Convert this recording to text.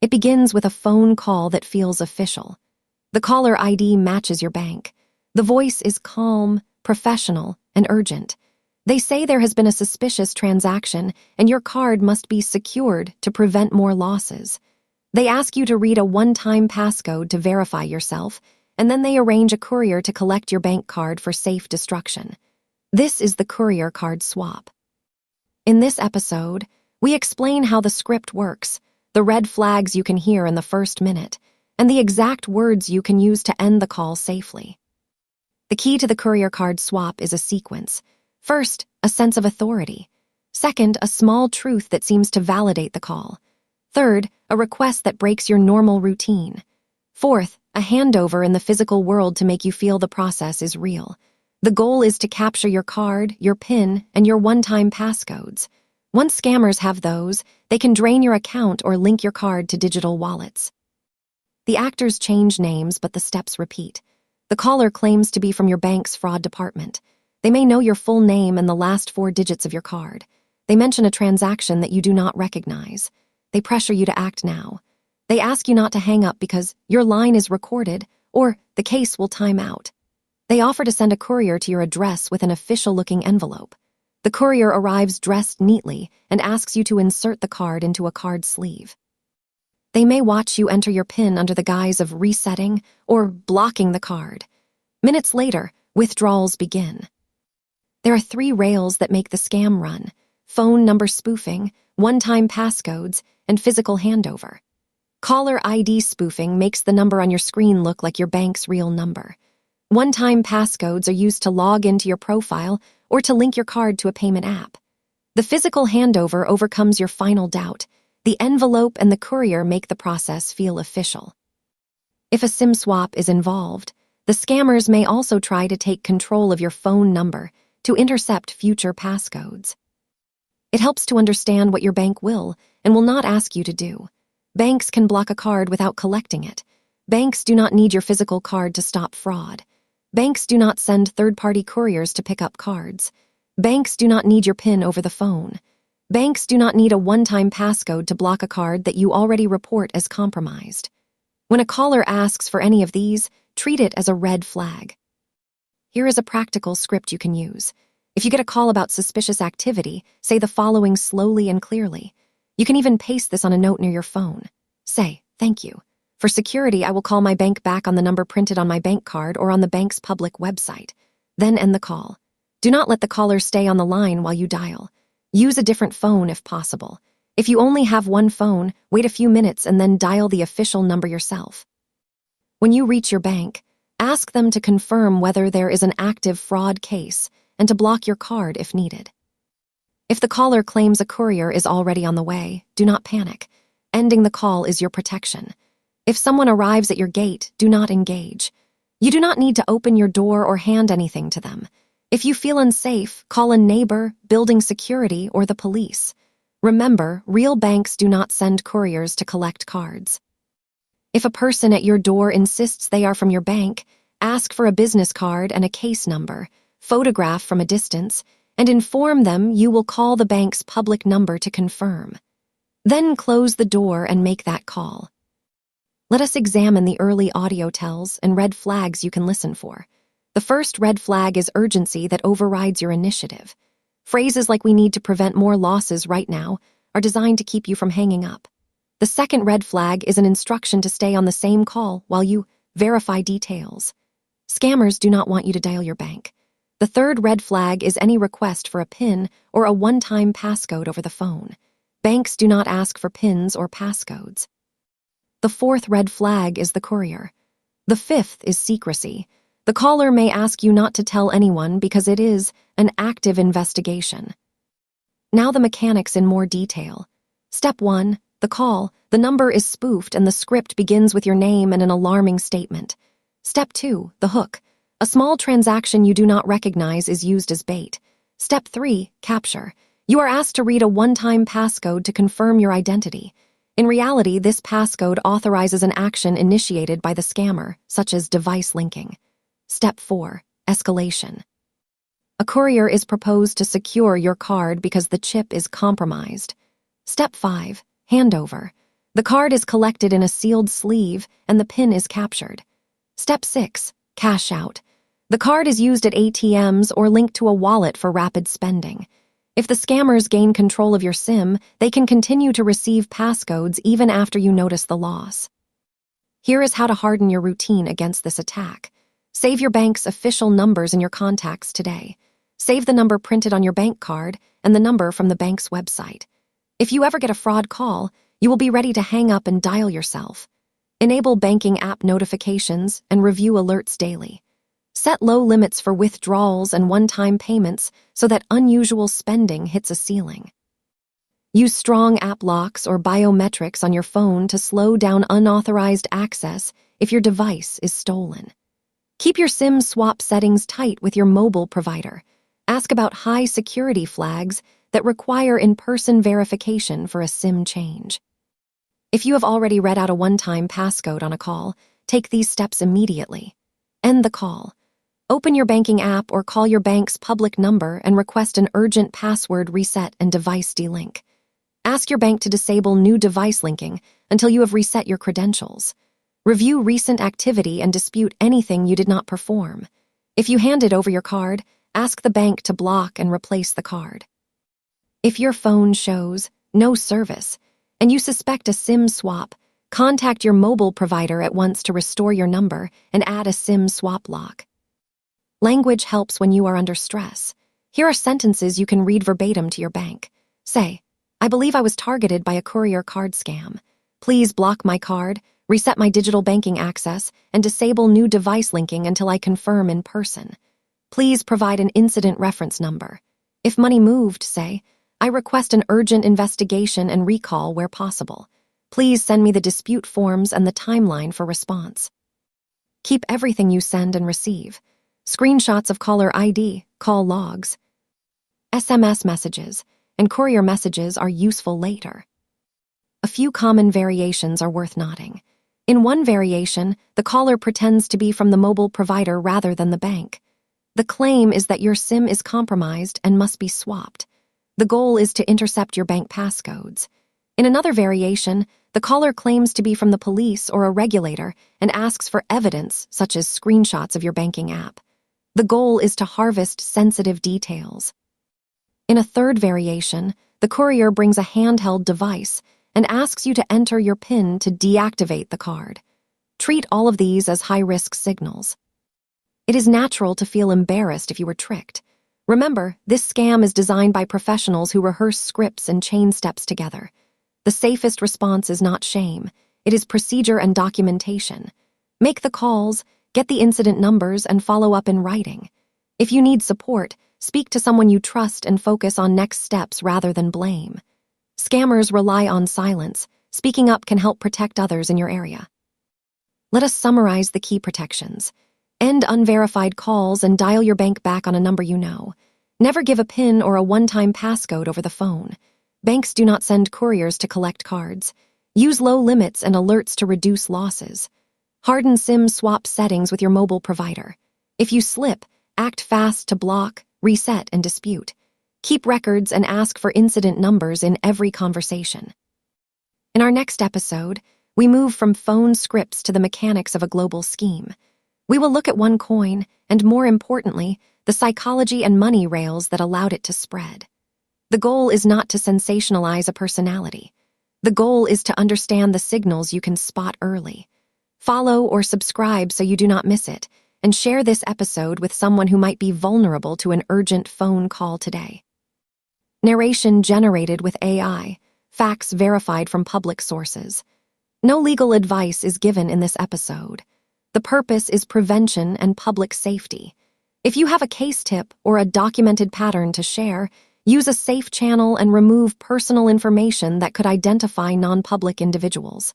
It begins with a phone call that feels official. The caller ID matches your bank. The voice is calm, professional, and urgent. They say there has been a suspicious transaction and your card must be secured to prevent more losses. They ask you to read a one-time passcode to verify yourself, and then they arrange a courier to collect your bank card for safe destruction. This is the Courier Card Swap. In this episode, we explain how the script works, the red flags you can hear in the first minute, and the exact words you can use to end the call safely. The key to the Courier Card Swap is a sequence. First, a sense of authority. Second, a small truth that seems to validate the call. Third, a request that breaks your normal routine. Fourth, a handover in the physical world to make you feel the process is real. The goal is to capture your card, your PIN, and your one-time passcodes. Once scammers have those, they can drain your account or link your card to digital wallets. The actors change names, but the steps repeat. The caller claims to be from your bank's fraud department. They may know your full name and the last 4 digits of your card. They mention a transaction that you do not recognize. They pressure you to act now. They ask you not to hang up because your line is recorded or the case will time out. They offer to send a courier to your address with an official-looking envelope. The courier arrives dressed neatly and asks you to insert the card into a card sleeve. They may watch you enter your PIN under the guise of resetting or blocking the card. Minutes later, withdrawals begin. There are 3 rails that make the scam run: phone number spoofing, one-time passcodes, and physical handover. Caller ID spoofing makes the number on your screen look like your bank's real number. One-time passcodes are used to log into your profile or to link your card to a payment app. The physical handover overcomes your final doubt. The envelope and the courier make the process feel official. If a SIM swap is involved, the scammers may also try to take control of your phone number to intercept future passcodes. It helps to understand what your bank will and will not ask you to do. Banks can block a card without collecting it. Banks do not need your physical card to stop fraud. Banks do not send third-party couriers to pick up cards. Banks do not need your PIN over the phone. Banks do not need a one-time passcode to block a card that you already report as compromised. When a caller asks for any of these, treat it as a red flag. Here is a practical script you can use. If you get a call about suspicious activity, say the following slowly and clearly. You can even paste this on a note near your phone. Say, "Thank you. For security, I will call my bank back on the number printed on my bank card or on the bank's public website." Then end the call. Do not let the caller stay on the line while you dial. Use a different phone if possible. If you only have one phone, wait a few minutes and then dial the official number yourself. When you reach your bank, ask them to confirm whether there is an active fraud case and to block your card if needed. If the caller claims a courier is already on the way, do not panic. Ending the call is your protection. If someone arrives at your gate, do not engage. You do not need to open your door or hand anything to them. If you feel unsafe, call a neighbor, building security, or the police. Remember, real banks do not send couriers to collect cards. If a person at your door insists they are from your bank, ask for a business card and a case number, photograph from a distance, and inform them you will call the bank's public number to confirm. Then close the door and make that call. Let us examine the early audio tells and red flags you can listen for. The first red flag is urgency that overrides your initiative. Phrases like "we need to prevent more losses right now" are designed to keep you from hanging up. The second red flag is an instruction to stay on the same call while you verify details. Scammers do not want you to dial your bank. The third red flag is any request for a PIN or a one-time passcode over the phone. Banks do not ask for PINs or passcodes. The fourth red flag is the courier. The fifth is secrecy. The caller may ask you not to tell anyone because it is an active investigation. Now the mechanics in more detail. Step 1, the call. The number is spoofed and the script begins with your name and an alarming statement. Step 2, the hook. A small transaction you do not recognize is used as bait. Step 3, capture. You are asked to read a one-time passcode to confirm your identity. In reality, this passcode authorizes an action initiated by the scammer, such as device linking. Step 4, escalation. A courier is proposed to secure your card because the chip is compromised. Step 5, handover. The card is collected in a sealed sleeve and the PIN is captured. Step 6. Cash out. The card is used at ATMs or linked to a wallet for rapid spending. If the scammers gain control of your SIM, they can continue to receive passcodes even after you notice the loss. Here is how to harden your routine against this attack. Save your bank's official numbers in your contacts today. Save the number printed on your bank card and the number from the bank's website. If you ever get a fraud call, you will be ready to hang up and dial yourself. Enable banking app notifications and review alerts daily. Set low limits for withdrawals and one-time payments so that unusual spending hits a ceiling. Use strong app locks or biometrics on your phone to slow down unauthorized access if your device is stolen. Keep your SIM swap settings tight with your mobile provider. Ask about high security flags that require in-person verification for a SIM change. If you have already read out a one-time passcode on a call, take these steps immediately. End the call. Open your banking app or call your bank's public number and request an urgent password reset and device delink. Ask your bank to disable new device linking until you have reset your credentials. Review recent activity and dispute anything you did not perform. If you handed over your card, ask the bank to block and replace the card. If your phone shows no service and you suspect a SIM swap, contact your mobile provider at once to restore your number and add a SIM swap lock. Language helps when you are under stress. Here are sentences you can read verbatim to your bank. Say, I believe I was targeted by a courier card scam. Please block my card, reset my digital banking access, and disable new device linking until I confirm in person. Please provide an incident reference number. If money moved, say, I request an urgent investigation and recall where possible. Please send me the dispute forms and the timeline for response. Keep everything you send and receive. Screenshots of caller ID, call logs, SMS messages, and courier messages are useful later. A few common variations are worth noting. In one variation, the caller pretends to be from the mobile provider rather than the bank. The claim is that your SIM is compromised and must be swapped. The goal is to intercept your bank passcodes. In another variation, the caller claims to be from the police or a regulator and asks for evidence such as screenshots of your banking app. The goal is to harvest sensitive details. In a third variation, the courier brings a handheld device and asks you to enter your PIN to deactivate the card. Treat all of these as high-risk signals. It is natural to feel embarrassed if you were tricked. Remember, this scam is designed by professionals who rehearse scripts and chain steps together. The safest response is not shame. It is procedure and documentation. Make the calls, get the incident numbers, and follow up in writing. If you need support, speak to someone you trust and focus on next steps rather than blame. Scammers rely on silence. Speaking up can help protect others in your area. Let us summarize the key protections. End unverified calls and dial your bank back on a number you know. Never give a PIN or a one-time passcode over the phone. Banks do not send couriers to collect cards. Use low limits and alerts to reduce losses. Harden SIM swap settings with your mobile provider. If you slip, act fast to block, reset, and dispute. Keep records and ask for incident numbers in every conversation. In our next episode, we move from phone scripts to the mechanics of a global scheme. We will look at OneCoin and, more importantly, the psychology and money rails that allowed it to spread. The goal is not to sensationalize a personality. The goal is to understand the signals you can spot early. Follow or subscribe so you do not miss it, and share this episode with someone who might be vulnerable to an urgent phone call today. Narration generated with AI, facts verified from public sources. No legal advice is given in this episode. The purpose is prevention and public safety. If you have a case tip or a documented pattern to share, use a safe channel and remove personal information that could identify non-public individuals.